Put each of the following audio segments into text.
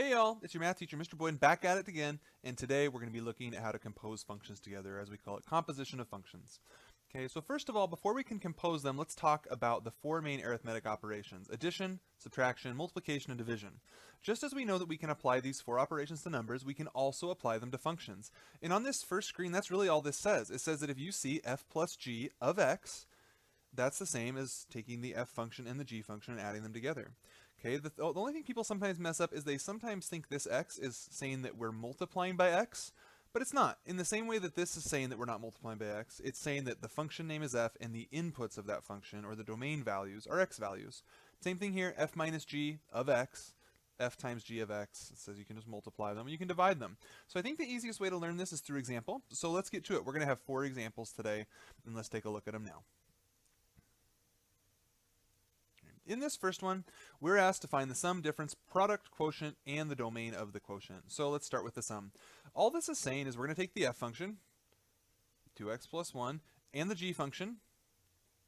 Hey y'all, it's your math teacher, Mr. Boyden, back at it again, and today we're going to be looking at how to compose functions together, as we call it, composition of functions. Okay, so first of all, before we can compose them, let's talk about the four main arithmetic operations: addition, subtraction, multiplication, and division. Just as we know that we can apply these four operations to numbers, we can also apply them to functions. And on this first screen, that's really all this says. It says that if you see f plus g of x, that's the same as taking the f function and the g function and adding them together. Okay, the only thing people sometimes mess up is they sometimes think this x is saying that we're multiplying by x, but it's not. In the same way that this is saying that we're not multiplying by x, it's saying that the function name is f and the inputs of that function, or the domain values, are x values. Same thing here, f minus g of x, f times g of x. It says you can just multiply them and you can divide them. So I think the easiest way to learn this is through example. So let's get to it. We're going to have 4 examples today, and let's take a look at them now. In this first one, we're asked to find the sum, difference, product, quotient, and the domain of the quotient. So let's start with the sum. All this is saying is we're going to take the f function, 2x plus 1, and the g function,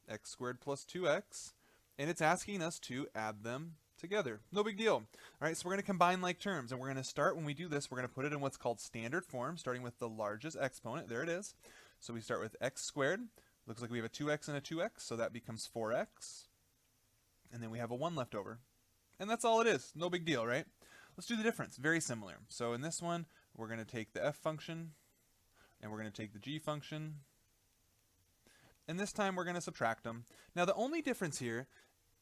x squared plus 2x, and it's asking us to add them together. No big deal. All right, so we're going to combine like terms, and we're going to start, when we do this, we're going to put it in what's called standard form, starting with the largest exponent. There it is. So we start with x squared. Looks like we have a 2x and a 2x, so that becomes 4x. And then we have a 1 left over. And that's all it is. No big deal, right? Let's do the difference. Very similar. So in this one, we're going to take the f function, and we're going to take the g function, and this time we're going to subtract them. Now the only difference here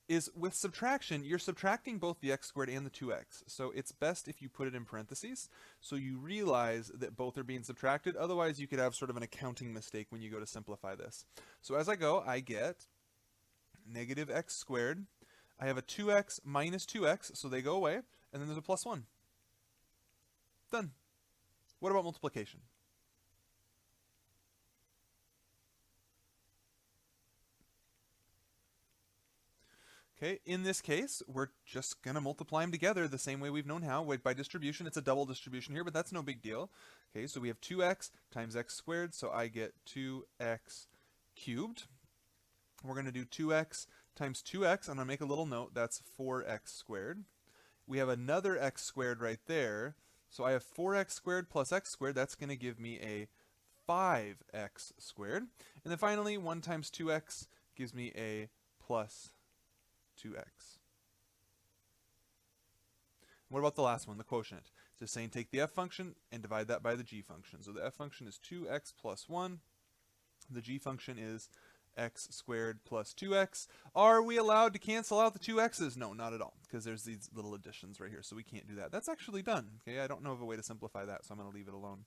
is with subtraction, you're subtracting both the x squared and the 2x. So it's best if you put it in parentheses, so you realize that both are being subtracted. Otherwise, you could have sort of an accounting mistake when you go to simplify this. So as I go, I get negative x squared. I have a 2x minus 2x, so they go away, and then there's a plus 1. Done. What about multiplication? Okay, in this case, we're just going to multiply them together the same way we've known how. By distribution, it's a double distribution here, but that's no big deal. Okay, so we have 2x times x squared, so I get 2x cubed. We're going to do 2x times 2x. I'm going to make a little note. That's 4x squared. We have another x squared right there. So I have 4x squared plus x squared. That's going to give me a 5x squared. And then finally, 1 times 2x gives me a plus 2x. What about the last one, the quotient? It's just saying take the f function and divide that by the g function. So the f function is 2x plus 1. The g function is x squared plus 2x. Are we allowed to cancel out the 2x's? No, not at all, because there's these little additions right here, so we can't do that. That's actually done. Okay, I don't know of a way to simplify that, so I'm going to leave it alone.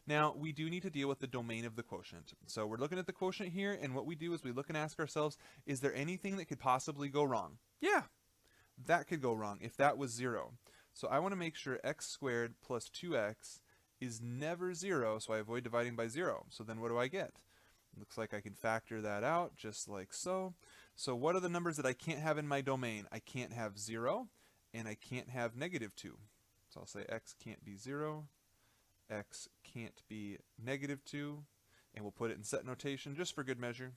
Now, we do need to deal with the domain of the quotient. So we're looking at the quotient here, and what we do is we look and ask ourselves, is there anything that could possibly go wrong? Yeah, that could go wrong if that was 0. So I want to make sure x squared plus 2x is never 0, so I avoid dividing by 0. So then what do I get? Looks like I can factor that out just like so. So what are the numbers that I can't have in my domain? I can't have 0, and I can't have negative 2. So I'll say x can't be 0, x can't be negative 2, and we'll put it in set notation just for good measure.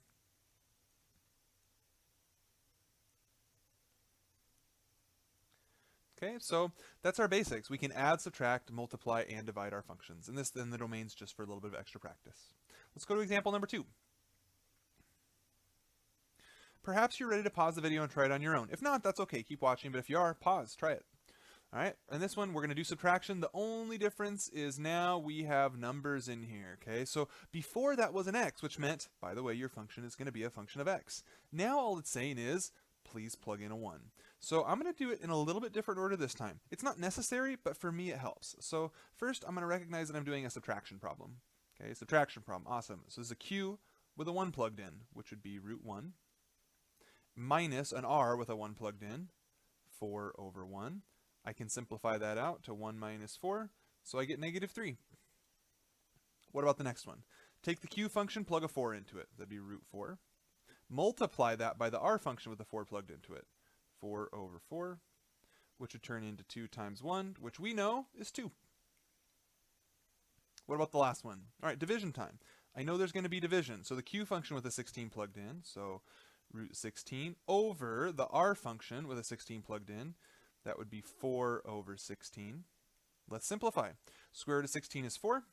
Okay, so that's our basics. We can add, subtract, multiply, and divide our functions. And this then the domain's just for a little bit of extra practice. Let's go to example number 2. Perhaps you're ready to pause the video and try it on your own. If not, that's okay. Keep watching, but if you are, pause, try it. All right, and this one, we're going to do subtraction. The only difference is now we have numbers in here, okay? So before that was an x, which meant, by the way, your function is going to be a function of x. Now all it's saying is, please plug in a 1. So I'm going to do it in a little bit different order this time. It's not necessary, but for me it helps. So first, I'm going to recognize that I'm doing a subtraction problem. Okay, subtraction problem, awesome. So there's a q with a 1 plugged in, which would be root 1, minus an r with a 1 plugged in, 4 over 1. I can simplify that out to 1 minus 4, so I get negative 3. What about the next one? Take the q function, plug a 4 into it. That'd be root 4. Multiply that by the r function with a 4 plugged into it. 4 over 4, which would turn into 2 times 1, which we know is 2. What about the last one? All right, division time. I know there's going to be division, so the q function with a 16 plugged in, so root 16 over the r function with a 16 plugged in, That would be 4 over 16. Let's simplify. Square root of 16 is 4.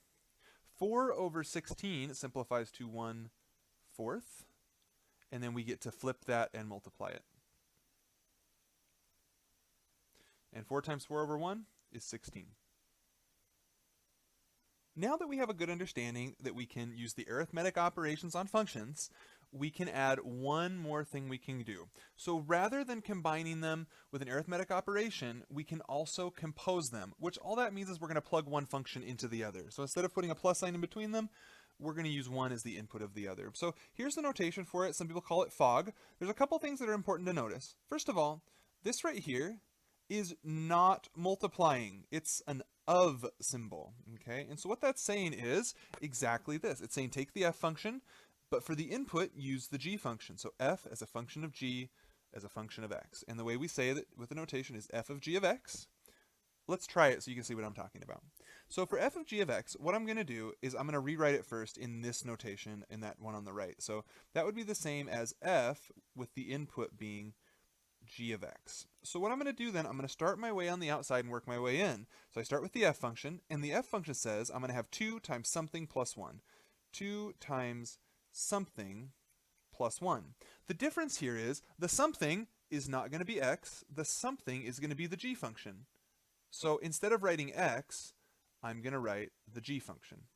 4 over 16 simplifies to 1/4. And then we get to flip that and multiply it. And 4 times 4 over 1 is 16. Now that we have a good understanding that we can use the arithmetic operations on functions, we can add one more thing we can do. So rather than combining them with an arithmetic operation, we can also compose them, which all that means is we're going to plug one function into the other. So instead of putting a plus sign in between them, we're going to use one as the input of the other. So here's the notation for it. Some people call it fog. There's a couple things that are important to notice. First of all, this right here is not multiplying. It's an of symbol, okay? And so what that's saying is exactly this. It's saying take the f function, but for the input, use the g function. So f as a function of g as a function of x. And the way we say that with the notation is f of g of x. Let's try it so you can see what I'm talking about. So for f of g of x, what I'm going to do is I'm going to rewrite it first in this notation in that one on the right. So that would be the same as f with the input being g of x. So what I'm going to do then, I'm going to start my way on the outside and work my way in. So I start with the f function, and the f function says I'm going to have 2 times something plus 1. 2 times something plus 1. The difference here is the something is not going to be x, the something is going to be the g function. So instead of writing x, I'm going to write the g function.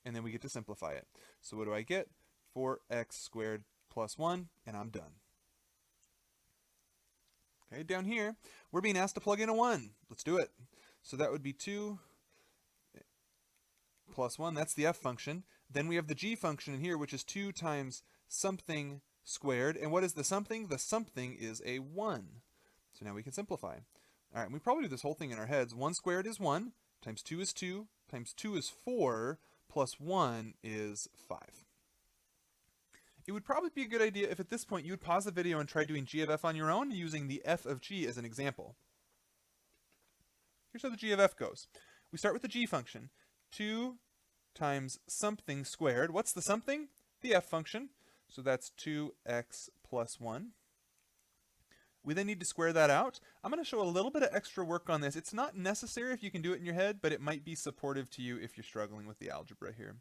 And then we get to simplify it. So what do I get? 4x squared plus 1, and I'm done. Okay, down here, we're being asked to plug in a 1. Let's do it. So that would be 2 plus 1. That's the f function. Then we have the g function in here, which is 2 times something squared. And what is the something? The something is a 1. So now we can simplify. All right, we probably do this whole thing in our heads. 1 squared is 1, times 2 is 2, times 2 is 4, plus 1 is 5. It would probably be a good idea if at this point you would pause the video and try doing g of f on your own using the f of g as an example. Here's how the g of f goes. We start with the g function. 2 times something squared. What's the something? The f function. So that's 2x plus 1. We then need to square that out. I'm going to show a little bit of extra work on this. It's not necessary if you can do it in your head, but it might be supportive to you if you're struggling with the algebra here.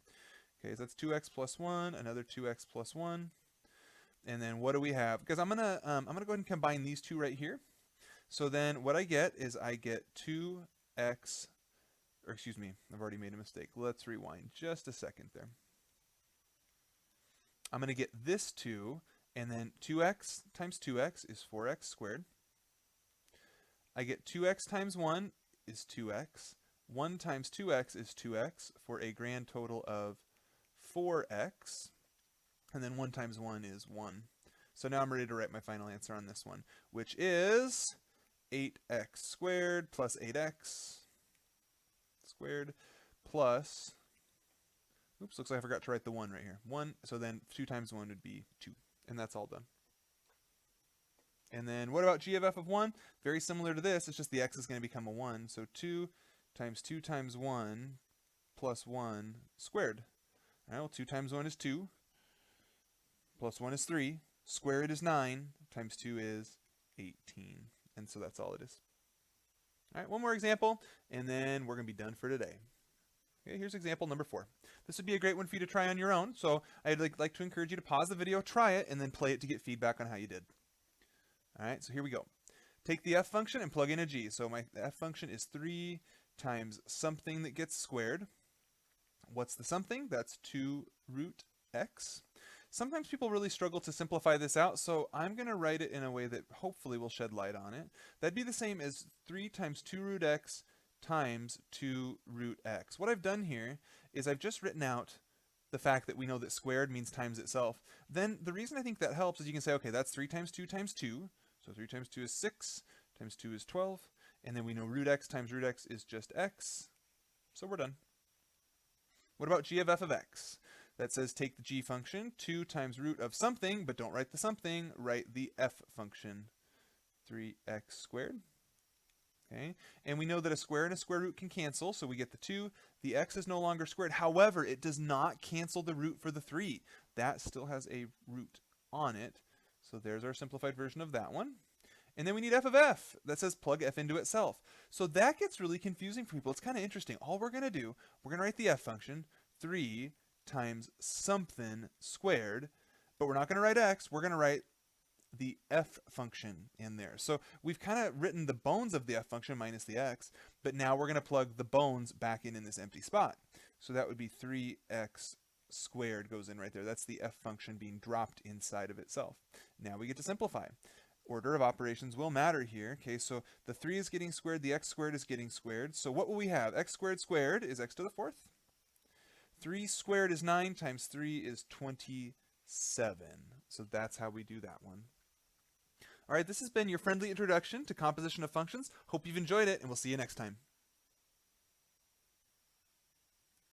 Okay, so that's 2x plus 1, another 2x plus 1. And then what do we have? Because I'm gonna go ahead and combine these two right here. So then what I get is I get 2x, or excuse me, I've already made a mistake. Let's rewind just a second there. I'm going to get this 2, and then 2x times 2x is 4x squared. I get 2x times 1 is 2x. 1 times 2x is 2x for a grand total of 4x. And then 1 times 1 is 1. So now I'm ready to write my final answer on this one, which is 8x squared plus 8x squared plus, oops, looks like I forgot to write the 1 right here. 1, so then 2 times 1 would be 2. And that's all done. And then what about g of f of 1? Very similar to this, it's just the x is going to become a 1. So 2 times 1 plus 1 squared. All right, well, 2 times 1 is 2, plus 1 is 3, squared is 9, times 2 is 18. And so that's all it is. All right, one more example, and then we're going to be done for today. Okay, here's example number 4. This would be a great one for you to try on your own, so I'd like to encourage you to pause the video, try it, and then play it to get feedback on how you did. All right, so here we go. Take the f function and plug in a g. So my f function is 3 times something that gets squared. What's the something? That's 2 root x. Sometimes people really struggle to simplify this out, so I'm going to write it in a way that hopefully will shed light on it. That'd be the same as 3 times 2 root x times 2 root x. What I've done here is I've just written out the fact that we know that squared means times itself. Then the reason I think that helps is you can say, okay, that's 3 times 2 times 2. So 3 times 2 is 6, times 2 is 12, and then we know root x times root x is just x. So we're done. What about g of f of x? That says take the g function, 2 times root of something, but don't write the something, write the f function, 3x squared. Okay, and we know that a square and a square root can cancel, so we get the 2. The x is no longer squared. However, it does not cancel the root for the 3. That still has a root on it. So there's our simplified version of that one. And then we need f of f that says plug f into itself. So that gets really confusing for people. It's kind of interesting. All we're going to do, we're going to write the f function, 3 times something squared, but we're not going to write x, we're going to write the f function in there. So we've kind of written the bones of the f function minus the x, but now we're going to plug the bones back in this empty spot. So that would be 3x squared goes in right there. That's the f function being dropped inside of itself. Now we get to simplify. Order of operations will matter here. Okay, so the 3 is getting squared, the x squared is getting squared. So what will we have? X squared squared is x to the 4th. 3 squared is 9 times 3 is 27. So that's how we do that one. All right, this has been your friendly introduction to composition of functions. Hope you've enjoyed it, and we'll see you next time.